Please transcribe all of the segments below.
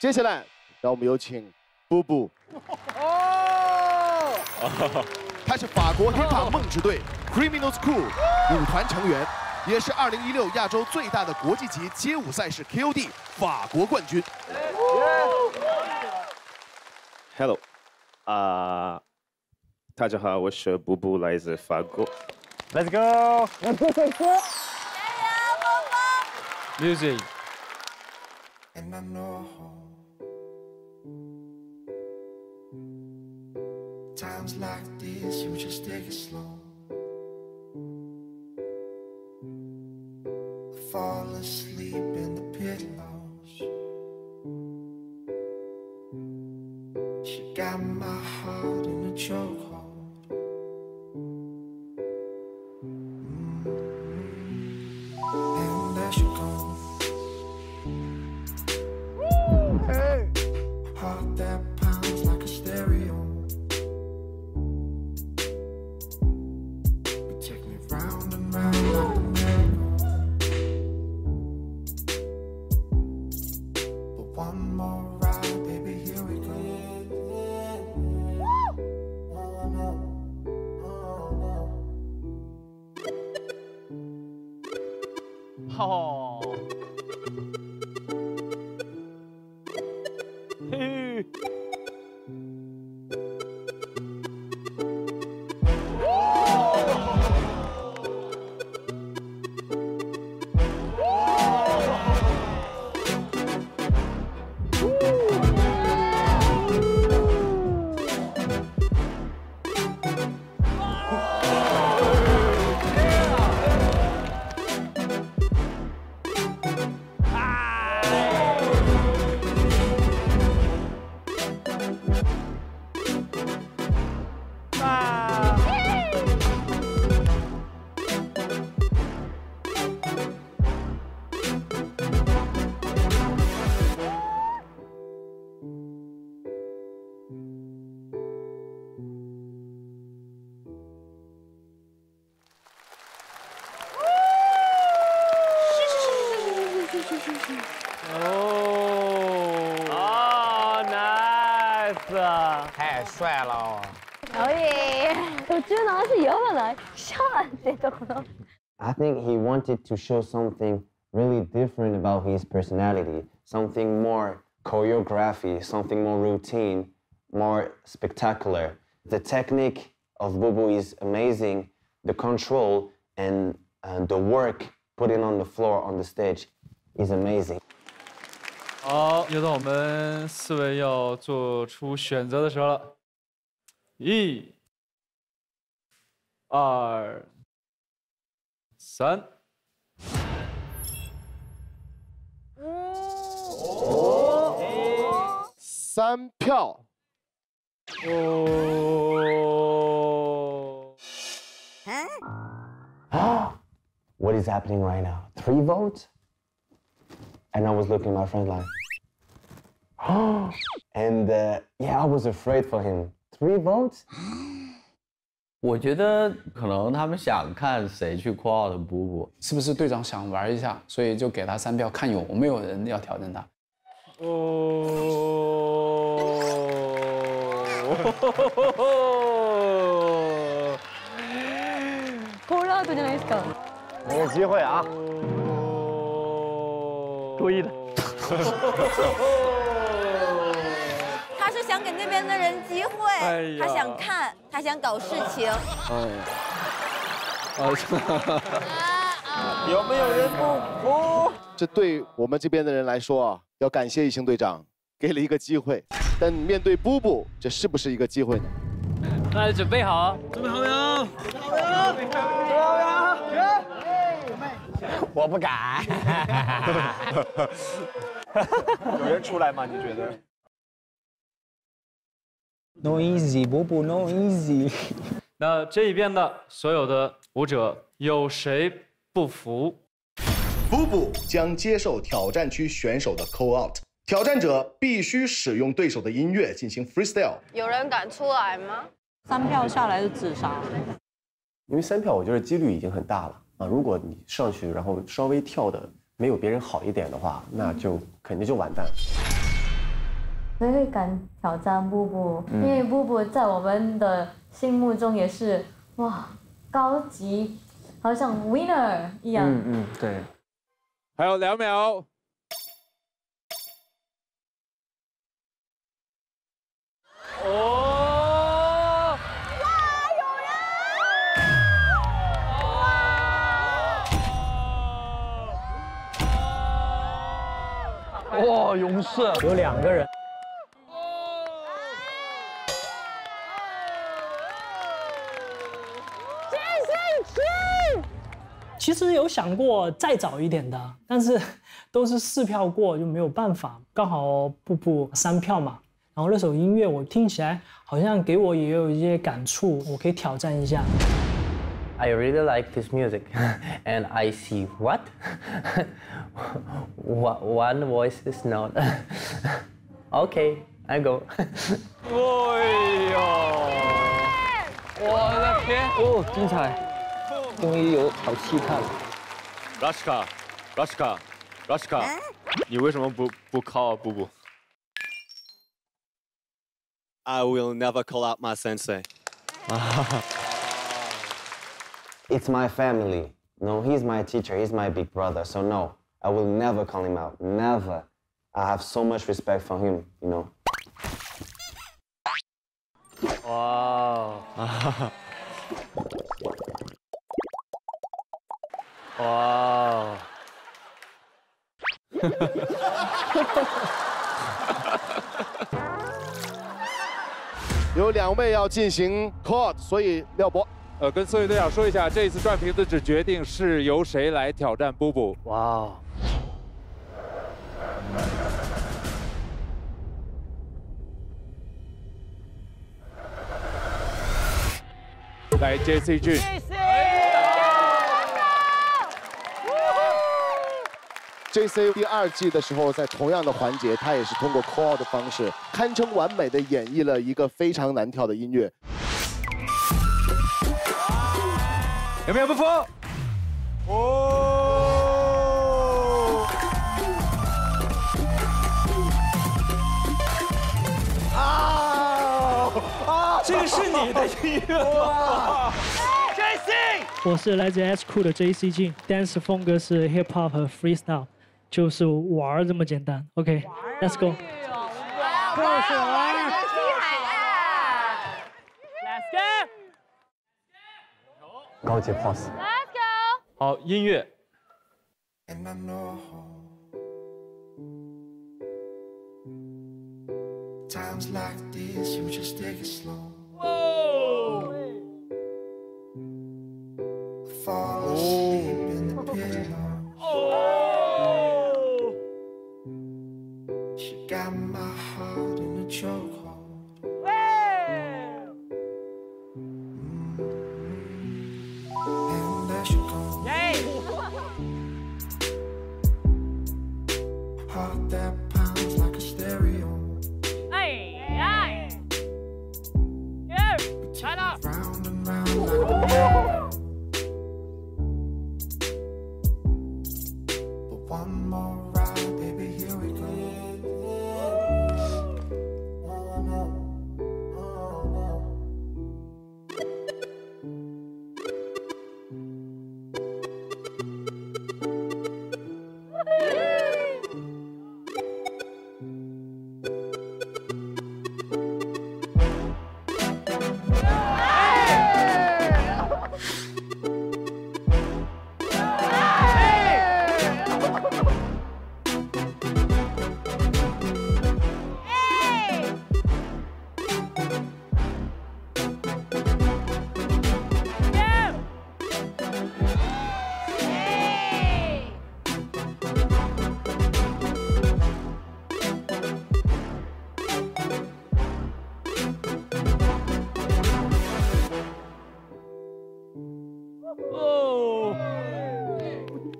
接下来，让我们有请布布。哦，他是法国黑怕梦之队 Criminal School 舞团成员，也是2016亚洲最大的国际级街舞赛事 KOD 法国冠军。Hello， 大家好，我是布布，来自法国。Let's go！ 我不会说。Music。 And I know times like this, you just take it slow. Fall asleep in the pillows. She got my heart in a chokehold. And there she goes. Heart that pounds like a stereo. You take me round and round like a merry-go. But one more ride, baby, here we go. Oh. Oh, nice！ 太帅了！可以，途中の足読まない。シャーってところ。I think he wanted to show something really different about his personality, something more choreography, something more routine, more spectacular. The technique of Bubu is amazing. The control and the work putting on the floor on the stage is amazing. 好，又到我们4位要做出选择的时候了。1、2、3。3票。What is happening right now? 3 votes? And I was looking at my friend like, and yeah, I was afraid for him. 3 votes? 我觉得可能他们想看谁去call out布布，是不是队长想玩一下，所以就给他3票，看有没有人要挑战他。コールアウトじゃないですか。没有机会啊！故意的。他是想给那边的人机会，他想看，他想搞事情。有没有人不服？这对我们这边的人来说啊，要感谢一星队长给了一个机会，但面对布布，这是不是一个机会呢？那就准备好，准备好没有？我不敢。有人出来吗？你觉得 ？No easy， 布布 No easy。那这一边的所有的舞者有谁不服？布布将接受挑战区选手的 call out， 挑战者必须使用对手的音乐进行 freestyle。有人敢出来吗？3票下来就自杀。因为3票，我觉得几率已经很大了啊。如果你上去然后稍微跳的没有别人好一点的话，那就肯定就完蛋。我会敢挑战布布，因为布布在我们的心目中也是哇高级，好像 winner 一样。对。还有2秒。哦！哇，勇士有2个人。其实有想过再早一点的，但是都是4票过就没有办法。刚好布布3票嘛，然后那首音乐我听起来好像给我也有一些感触，我可以挑战一下。I really like this music, and I see what? One voice is not. Okay, I go. 哎呦！我的天！哦，精彩！终于有好戏看了。Rashka，你为什么不 call 布布 I will never call out my sensei. It's my family. No, he's my teacher. He's my big brother. So no, I will never call him out. Never. I have so much respect for him, you know. 哇！哇！有2位要进行 call， 所以廖博。跟所有队长说一下，这一次转瓶子只决定是由谁来挑战布布。哇哦！来 JC 俊。JC 第2季的时候，在同样的环节，他也是通过 call 的方式，堪称完美的演绎了一个非常难跳的音乐。有没有不服？哦！这个是你的音乐吗 ？JC， 我是来自 S Cool 的 JC 俊 ，dance 风格是 hip hop 和 freestyle， 就是玩这么简单。OK，Let's go。够水玩。高级 pose。好，音乐。 And I know times like this, you just take it slow. Whoa! Fall asleep in the pillow. Oh! She got my heart in a chokehold. And there she goes. Heart that pounds like a stereo. Round and round like a merry-go. But one more ride, baby, here we go.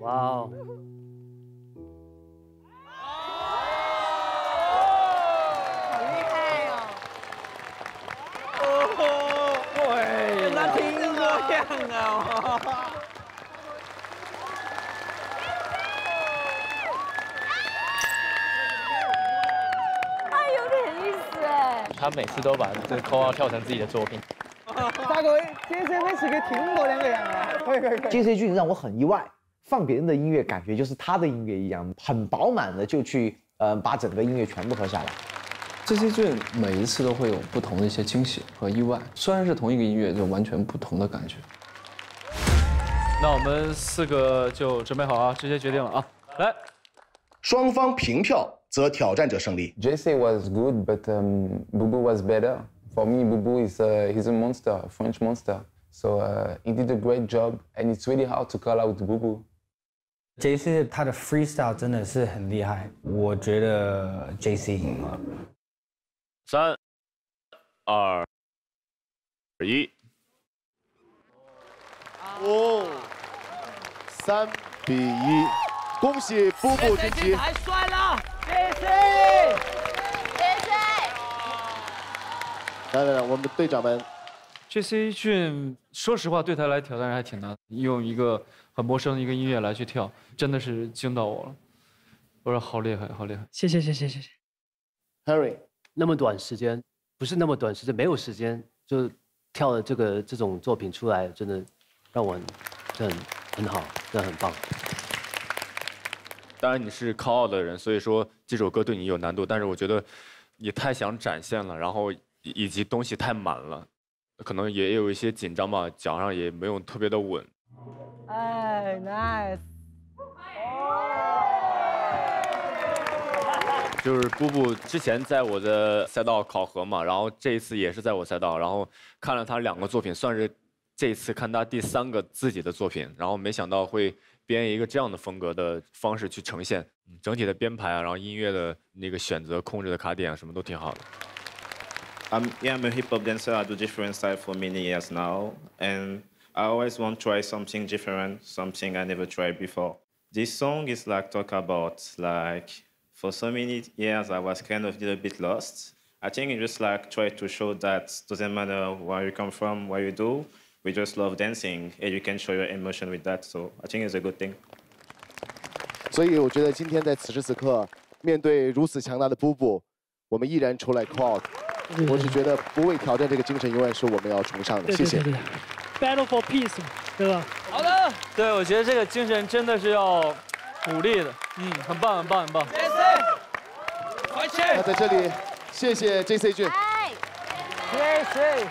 Wow. 他每次都把这个 call out 跳成自己的作品。大哥，JC 好似佢聽過兩個人啊，可以。JC Jun 讓我很意外，放別人的音樂感覺就是他的音樂一樣，很飽滿的就去把整個音樂全部合下來。JC Jun 每一次都會有不同的一些驚喜和意外，雖然是同一個音樂，就完全不同的感覺。那我們4個就準備好啊，直接決定了啊，來。雙方平票則挑戰者勝利。JC was good, but Boubou was better. For me, Boubou is he's a monster, a French monster. So he did a great job, and it's really hard to call out Boubou. JC 他的 freestyle 真的是很厲害，我覺得 JC 贏了。3、2、1。哦，3-1，恭喜布布晋级。太帥了 ，JC。来，我们的队长们。JC Jun 说实話，對他來挑戰還挺難，用一個很陌生的一個音樂來去跳，真的是驚到我了。我說好厲害，好厲害。謝謝。Harry， 那麼短時間，不是那麼短時間，沒有時間就跳了這種作品出來，真的讓我很好，真的很棒。當然你是 call out 的人，所以說這首歌對你有難度，但是我覺得你太想展現了，然後以及東西太滿了。可能也有一些緊張吧，腳上也沒有特別的穩。哎 ，nice。就是布布之前在我的賽道考核嘛，然後這一次也是在我賽道，然後看了他2個作品，算是這次看他第3個自己的作品，然後沒想到會編一個這樣的風格的方式去呈現，整體的編排啊，然後音樂的那個選擇、控制的卡點啊，什麼都挺好的。Yeah, I'm a hip-hop dancer. I do different styles for many years now. And I always want to try something different, something I never tried before. This song is like talk about, like, for so many years I was kind of a little bit lost. I think it just like try to show that doesn't matter where you come from, what you do, we just love dancing and you can show your emotion with that. So I think it's a good thing. 所以我觉得今天在此时此刻，面对如此强大的布布，我们依然出来 call out。我是觉得不畏挑战这个精神永远是我们要崇尚的。谢谢。Battle for peace， 对吧？好的。对，我觉得这个精神真的是要鼓励的。很棒。那在这里，谢谢 JC Jun。JC。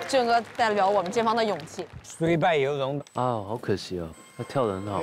俊哥代表我们这方的勇气。虽败犹荣啊，好可惜哦，他跳得很好。